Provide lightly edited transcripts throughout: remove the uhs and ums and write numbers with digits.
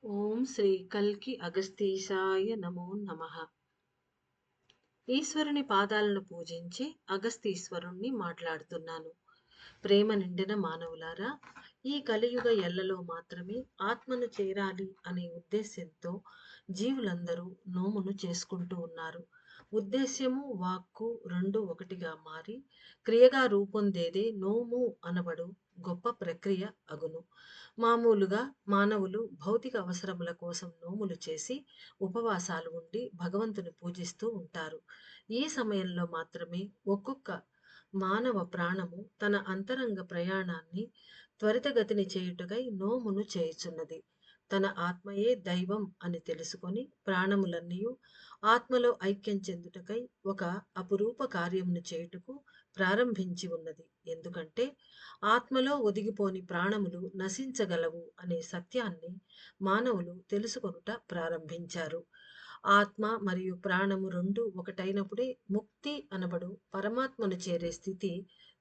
ఓం శ్రీ కల్కి అగస్తీశాయ నమో నమః. ఈశ్వరుని పాదాలను పూజించి అగస్తీశ్వరుణ్ణి మాట్లాడుతున్నాను. ప్రేమ నిండిన మానవులారా, ఈ కలియుగ ఎల్లలో మాత్రమే ఆత్మను చేరాలి అనే ఉద్దేశ్యంతో జీవులందరూ నోమును చేసుకుంటూ ఉన్నారు. ఉద్దేశ్యము వాక్కు రెండు ఒకటిగా మారి క్రియగా రూపొందేదే నోము అనబడు గొప్ప ప్రక్రియ అగును. మామూలుగా మానవులు భౌతిక అవసరముల కోసం నోములు చేసి ఉపవాసాలు ఉండి భగవంతుని పూజిస్తూ ఉంటారు. ఈ సమయంలో మాత్రమే ఒక్కొక్క మానవ ప్రాణము తన అంతరంగ ప్రయాణాన్ని త్వరితగతిని చేయుటకై నోమును చేయుచున్నది. తన ఆత్మయే దైవం అని తెలుసుకొని ప్రాణములన్నీయు ఆత్మలో ఐక్యం చెందుటకై ఒక అపురూప కార్యమును చేయుటకు ప్రారంభించి ఉన్నది. ఎందుకంటే ఆత్మలో ఒదిగిపోని ప్రాణములు నశించగలవు అనే సత్యాన్ని మానవులు తెలుసుకొనుట ప్రారంభించారు. ఆత్మ మరియు ప్రాణము రెండు ఒకటైనప్పుడే ముక్తి అనబడు పరమాత్మను చేరే స్థితి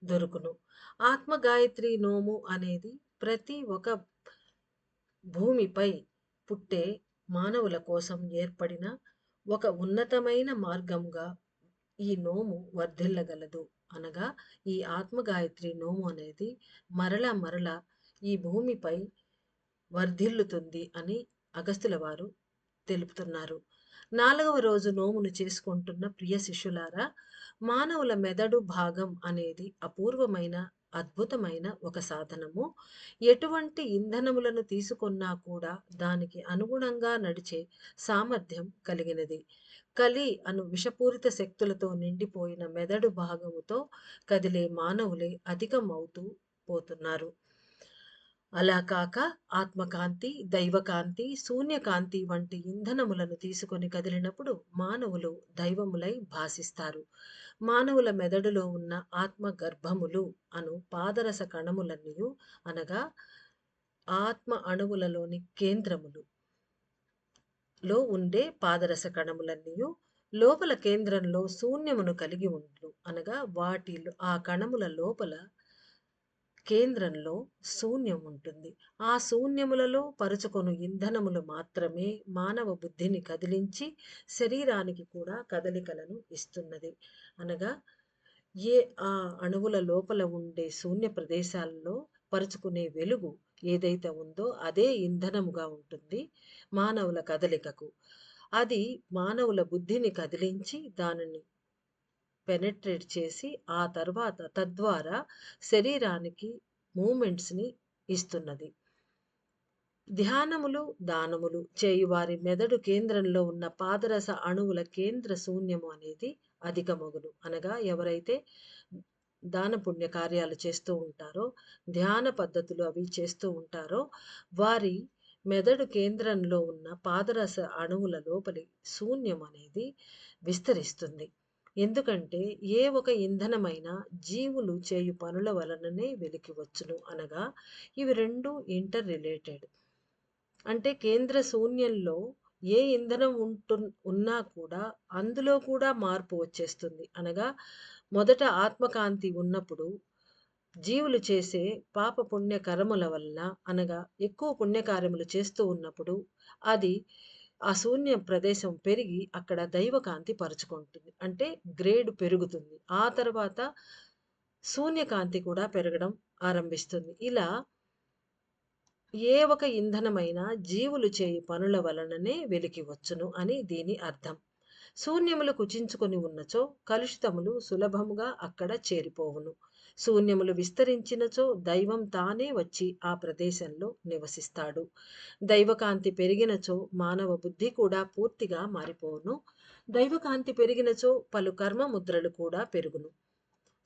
దొరుకును. ఆత్మ గాయత్రి నోము అనేది ప్రతి ఒక భూమిపై పుట్టే మానవుల కోసం ఏర్పడిన ఒక ఉన్నతమైన మార్గంగా ఈ నోము వర్ధిల్లగలదు. అనగా ఈ ఆత్మగాయత్రి నోము అనేది మరల మరల ఈ భూమిపై వర్ధిల్లుతుంది అని అగస్త్యుల వారు తెలుపుతున్నారు. 4వ రోజు నోమును చేసుకుంటున్న ప్రియ శిష్యులారా, మానవుల మెదడు భాగం అనేది అపూర్వమైన అద్భుతమైన ఒక సాధనము. ఎటువంటి ఇంధనములను తీసుకున్నా కూడా దానికి అనుగుణంగా నడిచే సామర్థ్యం కలిగినది. కలి అను విషపూరిత శక్తులతో నిండిపోయిన మెదడు భాగముతో కదిలే మానవులే అధికమవుతూ పోతున్నారు. అలా కాక ఆత్మకాంతి, దైవకాంతి, శూన్యకాంతి వంటి ఇంధనములను తీసుకొని కదిలినప్పుడు మానవులు దైవములై భాసిస్తారు. మానవుల మెదడులో ఉన్న ఆత్మ గర్భములు అను పాదరస కణములన్నీయు అనగా ఆత్మ అణువులలోని కేంద్రములు లో ఉండే పాదరస కణములన్నీయు లోపల కేంద్రంలో శూన్యమును కలిగి ఉండు. అనగా వాటిలో ఆ కణముల లోపల కేంద్రంలో శూన్యం ఉంటుంది. ఆ శూన్యములలో పరుచుకొను ఇంధనములు మాత్రమే మానవ బుద్ధిని కదిలించి శరీరానికి కూడా కదలికలను ఇస్తున్నది. అనగా ఏ ఆ అణువుల లోపల ఉండే శూన్య ప్రదేశాల్లో పరుచుకునే వెలుగు ఏదైతే ఉందో అదే ఇంధనముగా ఉంటుంది మానవుల కదలికకు. అది మానవుల బుద్ధిని కదిలించి దానిని పెనెట్రేట్ చేసి ఆ తర్వాత తద్వారా శరీరానికి మూమెంట్స్ని ఇస్తున్నది. ధ్యానములు దానములు చేయువారి మెదడు కేంద్రంలో ఉన్న పాదరస అణువుల కేంద్ర శూన్యము అనేది అధికమగును. అనగా ఎవరైతే దాన పుణ్య కార్యాలు చేస్తూ ఉంటారో, ధ్యాన పద్ధతులు అవి చేస్తూ ఉంటారో వారి మెదడు కేంద్రంలో ఉన్న పాదరస అణువుల లోపలి శూన్యం అనేది విస్తరిస్తుంది. ఎందుకంటే ఏ ఒక ఇంధనమైనా జీవులు చేయు పనుల వలననే వెలికి వచ్చును. అనగా ఇవి రెండు ఇంటర్ రిలేటెడ్. అంటే కేంద్ర శూన్యంలో ఏ ఇంధనం ఉన్నా కూడా అందులో కూడా మార్పు వచ్చేస్తుంది. అనగా మొదట ఆత్మకాంతి ఉన్నప్పుడు జీవులు చేసే పాప పుణ్య కర్మల వల్ల అనగా ఎక్కువ పుణ్యకార్యములు చేస్తూ ఉన్నప్పుడు అది ఆ శూన్య ప్రదేశం పెరిగి అక్కడ దైవకాంతి పరుచుకుంటుంది. అంటే గ్రేడ్ పెరుగుతుంది. ఆ తర్వాత శూన్యకాంతి కూడా పెరగడం ఆరంభిస్తుంది. ఇలా ఏ ఒక ఇంధనమైనా జీవులు చేయు పనుల వలననే వెలికి వచ్చును అని దీని అర్థం. శూన్యములు కుచించుకొని ఉన్నచో కలుషితములు సులభముగా అక్కడ చేరిపోవును. శూన్యములు విస్తరించినచో దైవం తానే వచ్చి ఆ ప్రదేశంలో నివసిస్తాడు. దైవకాంతి పెరిగినచో మానవ బుద్ధి కూడా పూర్తిగా మారిపోవును. దైవకాంతి పెరిగినచో పలు కర్మ ముద్రలు కూడా పెరుగును.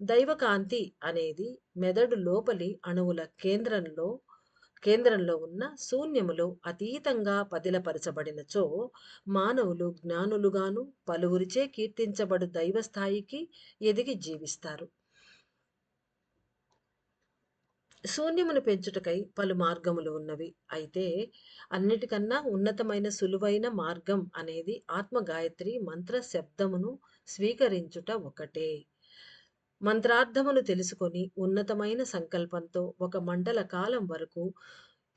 దైవకాంతి అనేది మెదడు లోపలి అణువుల కేంద్రంలో ఉన్న శూన్యములో అతీతంగా పదిలపరచబడినచో మానవులు జ్ఞానులుగాను పలువురిచే కీర్తించబడు దైవస్థాయికి ఎదిగి జీవిస్తారు. శూన్యమును పెంచుటకై పలు మార్గములు ఉన్నవి. అయితే అన్నిటికన్నా ఉన్నతమైన సులువైన మార్గం అనేది ఆత్మగాయత్రి మంత్ర శబ్దమును స్వీకరించుట ఒకటే. మంత్రార్థమును తెలుసుకొని ఉన్నతమైన సంకల్పంతో ఒక మండల కాలం వరకు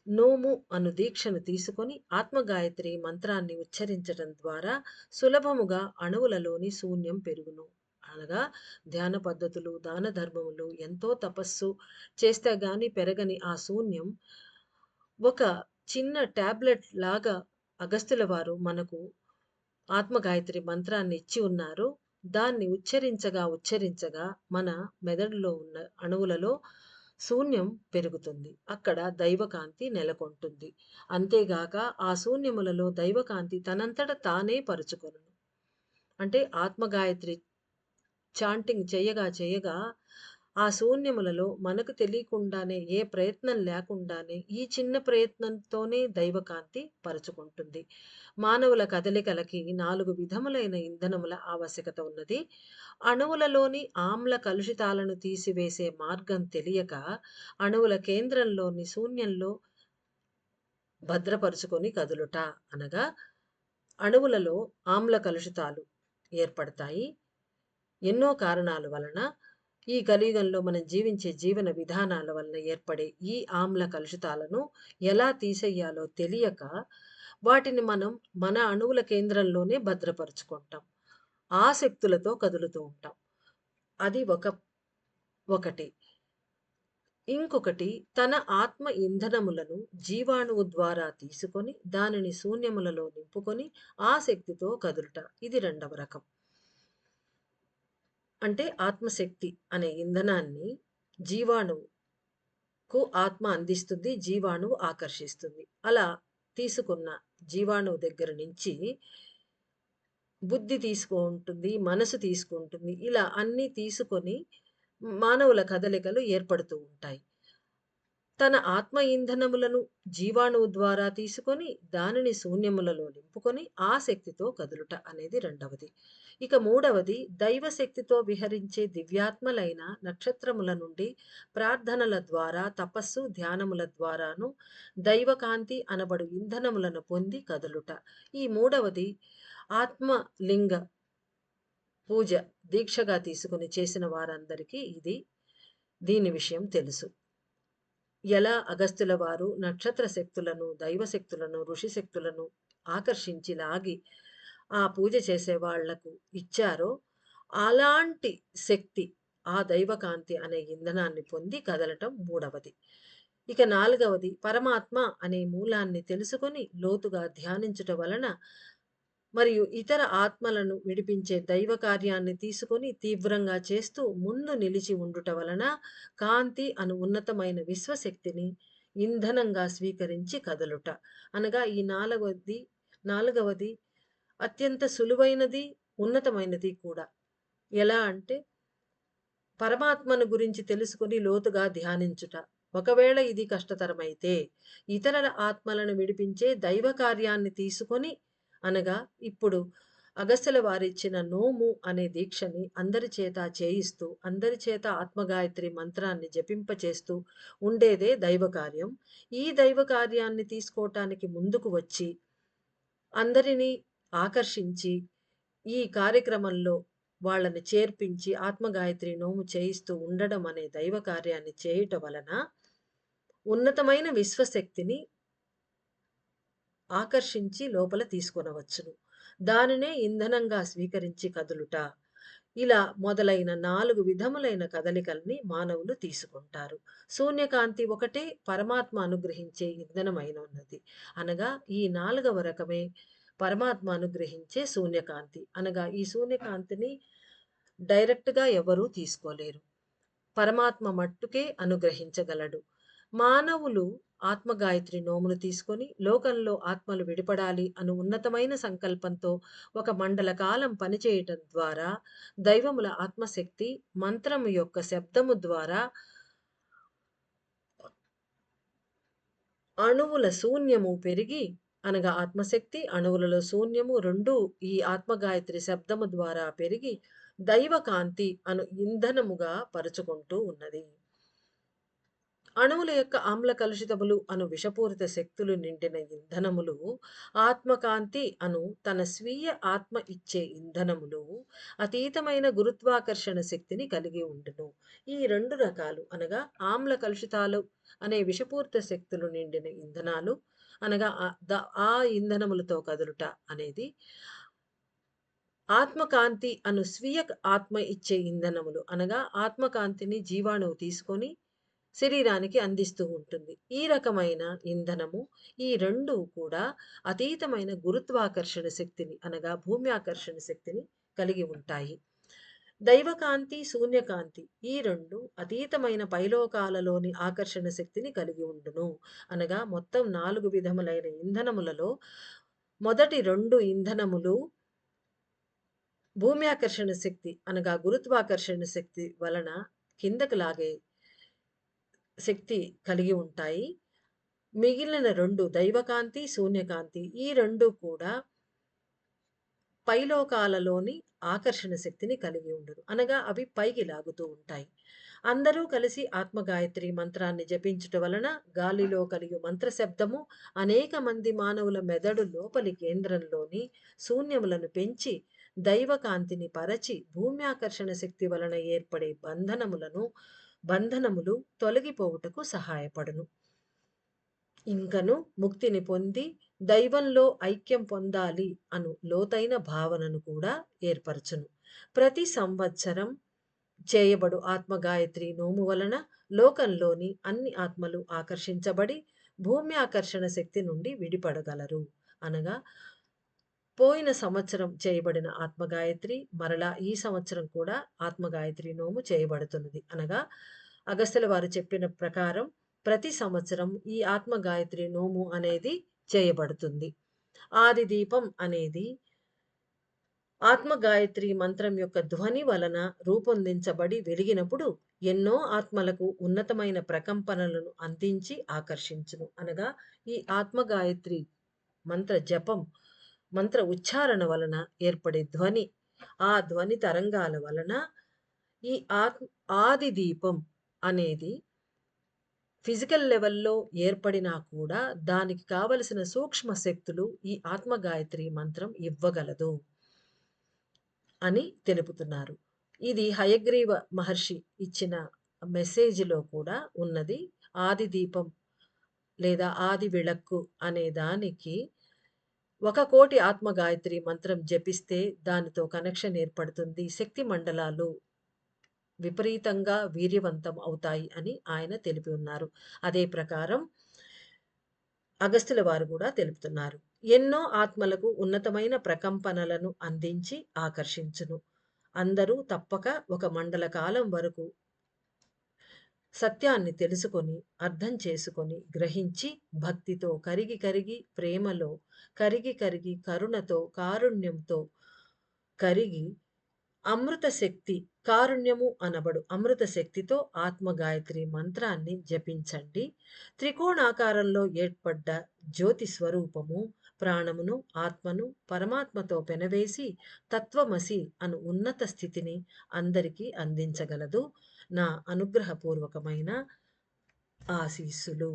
నోము అను దీక్షను తీసుకొని ఆత్మగాయత్రి మంత్రాన్ని ఉచ్చరించడం ద్వారా సులభముగా అణువులలోని శూన్యం పెరుగును. అనగా ధ్యాన పద్ధతులు, దాన ధర్మములు, ఎంతో తపస్సు చేస్తే గాని పెరగని ఆ శూన్యం ఒక చిన్న టాబ్లెట్ లాగా అగస్త్యుల వారు మనకు ఆత్మగాయత్రి మంత్రాన్ని ఇచ్చి ఉన్నారు. దాన్ని ఉచ్చరించగా, ఉచ్చరించగా మన మెదడులో ఉన్న అణువులలో శూన్యం పెరుగుతుంది. అక్కడ దైవకాంతి నెలకొంటుంది. అంతేగాక ఆ శూన్యములలో దైవకాంతి తనంతట తానే పరుచుకొనును. అంటే ఆత్మగాయత్రి చాంటింగ్ చేయగా చేయగా ఆ శూన్యములలో మనకు తెలియకుండానే ఏ ప్రయత్నం లేకుండానే ఈ చిన్న ప్రయత్నంతోనే దైవకాంతి పరుచుకుంటుంది. మానవుల కదలికలకి 4 విధములైన ఇంధనముల ఆవశ్యకత ఉన్నది. అణువులలోని ఆమ్ల కలుషితాలను తీసివేసే మార్గం తెలియక అణువుల కేంద్రంలోని శూన్యంలో భద్రపరుచుకొని కదులుట అనగా అణువులలో ఆమ్ల కలుషితాలు ఏర్పడతాయి. ఎన్నో కారణాల వలన ఈ కలియుగంలో మనం జీవించే జీవన విధానాల వలన ఏర్పడే ఈ ఆమ్ల కలుషితాలను ఎలా తీసేయాలో తెలియక వాటిని మనం మన అణువుల కేంద్రంలోనే భద్రపరుచుకుంటాం. ఆ శక్తులతో కదులుతూ ఉంటాం. అది ఒకటి. ఇంకొకటి తన ఆత్మ ఇంధనములను జీవాణువు ద్వారా తీసుకొని దానిని శూన్యములలో నింపుకొని ఆ శక్తితో కదులుట. ఇది రెండవ రకం. అంటే ఆత్మశక్తి అనే ఇంధనాన్ని జీవాణువుకు ఆత్మ అందిస్తుంది. జీవాణువు ఆకర్షిస్తుంది. అలా తీసుకున్న జీవాణువు దగ్గర నుంచి బుద్ధి తీసుకుంటుంది, మనసు తీసుకుంటుంది. ఇలా అన్నీ తీసుకొని మానవుల కదలికలు ఏర్పడుతూ ఉంటాయి. తన ఆత్మ ఇంధనములను జీవాణువు ద్వారా తీసుకొని దానిని శూన్యములలో నింపుకొని ఆ శక్తితో కదులుట అనేది రెండవది. ఇక మూడవది దైవశక్తితో విహరించే దివ్యాత్మలైన నక్షత్రముల నుండి ప్రార్థనల ద్వారా తపస్సు ధ్యానముల ద్వారాను దైవకాంతి అనబడు ఇంధనములను పొంది కదులుట. ఈ మూడవది ఆత్మలింగ పూజ దీక్షగా తీసుకుని చేసిన వారందరికీ దీని విషయం తెలుసు. ఎలా అగస్త్యుల వారు నక్షత్ర శక్తులను, దైవశక్తులను, ఋషి శక్తులను ఆకర్షించి లాగి ఆ పూజ చేసే వాళ్లకు ఇచ్చారో అలాంటి శక్తి ఆ దైవకాంతి అనే ఇంధనాన్ని పొంది కదలటం మూడవది. ఇక నాలుగవది పరమాత్మ అనే మూలాన్ని తెలుసుకొని లోతుగా ధ్యానించుట వలన మరియు ఇతర ఆత్మలను విడిపించే దైవ కార్యాన్ని తీసుకొని తీవ్రంగా చేస్తూ ముందు నిలిచి ఉండుట వలన కాంతి అను ఉన్నతమైన విశ్వశక్తిని ఇంధనంగా స్వీకరించి కదలుట. అనగా ఈ నాలుగవది అత్యంత సులువైనది, ఉన్నతమైనది కూడా. ఎలా అంటే పరమాత్మను గురించి తెలుసుకొని లోతుగా ధ్యానించుట. ఒకవేళ ఇది కష్టతరమైతే ఇతరుల ఆత్మలను విడిపించే దైవ కార్యాన్ని తీసుకొని అనగా ఇప్పుడు అగస్త్యుల వారిచ్చిన నోము అనే దీక్షని అందరి చేత చేయిస్తూ అందరి చేత ఆత్మగాయత్రి మంత్రాన్ని జపింపచేస్తూ ఉండేదే దైవ కార్యం. ఈ దైవ కార్యాన్ని తీసుకోవటానికి ముందుకు వచ్చి అందరినీ ఆకర్షించి ఈ కార్యక్రమంలో వాళ్ళని చేర్పించి ఆత్మగాయత్రి నోము చేయిస్తూ ఉండడం అనే దైవ కార్యాన్ని చేయటం వలన ఉన్నతమైన విశ్వశక్తిని ఆకర్షించి లోపల తీసుకొనవచ్చును. దానినే ఇంధనంగా స్వీకరించి కదులుట. ఇలా మొదలైన 4 విధములైన కదలికల్ని మానవులు తీసుకుంటారు. శూన్యకాంతి ఒకటే పరమాత్మ అనుగ్రహించే ఇంధనమైనది. అనగా ఈ 4వ రకమే పరమాత్మ అనుగ్రహించే శూన్యకాంతి. అనగా ఈ శూన్యకాంతిని డైరెక్ట్‌గా ఎవరూ తీసుకోలేరు. పరమాత్మ మట్టుకే అనుగ్రహించగలడు. మానవులు ఆత్మగాయత్రి నోమును తీసుకొని లోకంలో ఆత్మలు విడిపడాలి అను ఉన్నతమైన సంకల్పంతో ఒక మండల కాలం పనిచేయటం ద్వారా దైవముల ఆత్మశక్తి మంత్రము యొక్క శబ్దము ద్వారా అణువుల శూన్యము పెరిగి అనగా ఆత్మశక్తి అణువులలో శూన్యము రెండూ ఈ ఆత్మగాయత్రి శబ్దము ద్వారా పెరిగి దైవకాంతి అను ఇంధనముగా పరుచుకుంటూ ఉన్నది. అణువుల యొక్క ఆమ్ల కలుషితములు అను విషపూరిత శక్తులు నిండిన ఇంధనములు, ఆత్మకాంతి అను తన స్వీయ ఆత్మ ఇచ్చే ఇంధనములు అతీతమైన గురుత్వాకర్షణ శక్తిని కలిగి ఉండును. ఈ 2 రకాలు అనగా ఆమ్ల కలుషితాలు అనే విషపూరిత శక్తులు నిండిన ఇంధనాలు అనగా ఆ ఇంధనములతో కదులుట అనేది, ఆత్మకాంతి అను స్వీయ ఆత్మ ఇచ్చే ఇంధనములు అనగా ఆత్మకాంతిని జీవాణువు తీసుకొని శరీరానికి అందిస్తూ ఉంటుంది. ఈ రకమైన ఇంధనము, ఈ 2 కూడా అతీతమైన గురుత్వాకర్షణ శక్తిని అనగా భూమి ఆకర్షణ శక్తిని కలిగి ఉంటాయి. దైవకాంతి, శూన్యకాంతి ఈ 2 అతీతమైన పైలోకాలలోని ఆకర్షణ శక్తిని కలిగి ఉండును. అనగా మొత్తం 4 విధములైన ఇంధనములలో మొదటి 2 ఇంధనములు భూమి ఆకర్షణ శక్తి అనగా గురుత్వాకర్షణ శక్తి వలన కిందకు లాగే శక్తి కలిగి ఉంటాయి. మిగిలిన 2 దైవకాంతి, శూన్యకాంతి ఈ 2 కూడా పైలోకాలలోని ఆకర్షణ శక్తిని కలిగి ఉండును. అనగా అవి పైకి లాగుతూ ఉంటాయి. అందరూ కలిసి ఆత్మగాయత్రి మంత్రాన్ని జపించుట వలన గాలిలో కలిగి మంత్ర శబ్దము అనేక మంది మానవుల మెదడు లోపలి కేంద్రంలోని శూన్యములను పెంచి దైవకాంతిని పరచి భూమి ఆకర్షణ శక్తి వలన ఏర్పడే బంధనములు తొలగిపోవుటకు సహాయపడును. ఇంకను ముక్తిని పొంది దైవంలో ఐక్యం పొందాలి అను లోతైన భావనను కూడా ఏర్పరచును. ప్రతి సంవత్సరం చేయబడు ఆత్మగాయత్రి నోము వలన లోకంలోని అన్ని ఆత్మలు ఆకర్షించబడి భూమి ఆకర్షణ శక్తి నుండి విడిపడగలరు. అనగా పోయిన సంవత్సరం చేయబడిన ఆత్మగాయత్రి మరలా ఈ సంవత్సరం కూడా ఆత్మగాయత్రి నోము చేయబడుతున్నది. అనగా అగస్త్యుల వారు చెప్పిన ప్రకారం ప్రతి సంవత్సరం ఈ ఆత్మగాయత్రి నోము అనేది చేయబడుతుంది. ఆది దీపం అనేది ఆత్మగాయత్రి మంత్రం యొక్క ధ్వని వలన రూపొందించబడి వెలిగినప్పుడు ఎన్నో ఆత్మలకు ఉన్నతమైన ప్రకంపనలను అందించి ఆకర్షించును. అనగా ఈ ఆత్మగాయత్రి మంత్ర జపం, మంత్ర ఉచ్చారణ వలన ఏర్పడే ధ్వని, ఆ ధ్వని తరంగాల వలన ఈ ఆది దీపం అనేది ఫిజికల్ లెవెల్‌లో ఏర్పడినా కూడా దానికి కావలసిన సూక్ష్మ శక్తులు ఈ ఆత్మగాయత్రి మంత్రం ఇవ్వగలదు అని తెలుపుతున్నారు. ఇది హయగ్రీవ మహర్షి ఇచ్చిన మెసేజ్‌లో కూడా ఉన్నది. ఆది దీపం లేదా ఆది విళక్కు అనే దానికి 1,00,00,000 ఆత్మగాయత్రి మంత్రం జపిస్తే దానితో కనెక్షన్ ఏర్పడుతుంది. శక్తి మండలాలు విపరీతంగా వీర్యవంతం అవుతాయి అని ఆయన తెలిపి ఉన్నారు. అదే ప్రకారం అగస్త్యుల వారు కూడా తెలుపుతున్నారు. ఎన్నో ఆత్మలకు ఉన్నతమైన ప్రకంపనలను అందించి ఆకర్షించును. అందరూ తప్పక ఒక మండల కాలం వరకు సత్యాన్ని తెలుసుకొని, అర్థం చేసుకొని, గ్రహించి భక్తితో కరిగి కరిగి ప్రేమలో కరిగి కరిగి కరుణతో కారుణ్యంతో కరిగి అమృత శక్తి కారుణ్యము అనబడు అమృత శక్తితో ఆత్మగాయత్రి మంత్రాన్ని జపించండి. త్రికోణాకారంలో ఏర్పడ్డ జ్యోతి స్వరూపము ప్రాణమును ఆత్మను పరమాత్మతో పెనవేసి తత్వమసి అను ఉన్నత స్థితిని అందరికీ అందించగలదు. నా అనుగ్రహపూర్వకమైన ఆశీస్సులు.